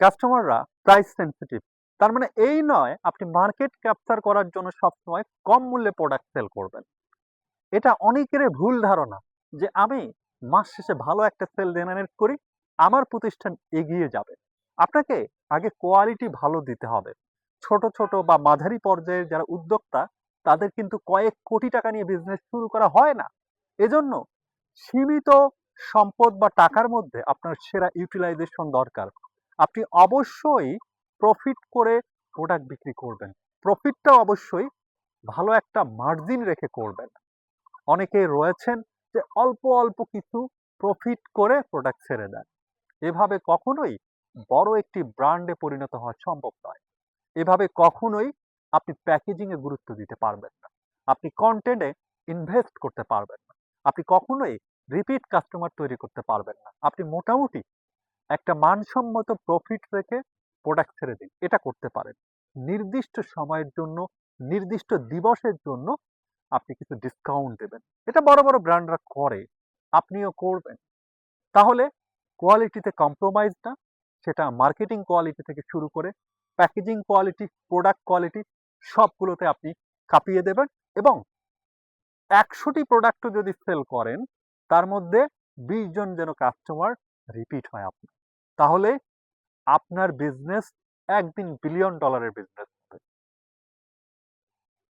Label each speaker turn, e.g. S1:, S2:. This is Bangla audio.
S1: কাস্টমাররা প্রাইস সেনসিটিভ। তার মানে এই নয় আপনি মার্কেট ক্যাপচার করার জন্য সবসময় কম মূল্যে প্রোডাক্ট সেল করবেন। এটা অনেকেরই ভুল ধারণা যে আমি মাস শেষে ভালো একটা সেল জেনারেট করি, আমার প্রতিষ্ঠান এগিয়ে যাবে। আপনাকে আগে কোয়ালিটি ভালো দিতে হবে। ছোট, ছোট বা মাঝারি পর্যায়ের যারা উদ্যোক্তা তাদের কিন্তু কয়েক কোটি টাকা নিয়ে বিজনেস শুরু করা হয় না। এজন্য সীমিত সম্পদ বা টাকার মধ্যে আপনার সেরা ইউটিলাইজেশন দরকার। আপনি অবশ্যই প্রফিট করে প্রোডাক্ট বিক্রি করবেন। প্রফিটটা অবশ্যই ভালো একটা মার্জিন রেখে করবেন। অনেকেই রয়েছেন যে অল্প, অল্প কিছু প্রফিট করে প্রোডাক্ট ছেড়ে দেন। এভাবে কখনোই বড় একটি ব্র্যান্ডে পরিণত হওয়া সম্ভব নয়। এভাবে কখনোই আপনি প্যাকেজিং এ গুরুত্ব দিতে পারবেন না। আপনি কনটেন্টে ইনভেস্ট করতে পারবেন না। আপনি কখনোই রিপিট কাস্টমার তৈরি করতে পারবেন না। আপনি মোটামুটি একটা মানসম্মত প্রফিট রেখে প্রোডাক্ট ছেড়ে দিন। এটা করতে পারেন। নির্দিষ্ট সময়ের জন্য, নির্দিষ্ট দিবসের জন্য আপনি কিছু ডিসকাউন্ট দেবেন। এটা বড়, বড় ব্র্যান্ডরা করে। আপনিও করবেন। তাহলে কোয়ালিটিতে কম্প্রোমাইজ না, সেটা মার্কেটিং কোয়ালিটি থেকে শুরু করে প্যাকেজিং কোয়ালিটি, প্রোডাক্ট কোয়ালিটি সবগুলোতে আপনি কাঁপিয়ে দেবেন এবং ১০০ টি প্রোডাক্টও যদি সেল করেন, তার মধ্যে ২০ জন যেন কাস্টমার রিপিট হয় আপনার। তাহলে আপনার বিজনেস একদিন বিলিয়ন ডলারের বিজনেস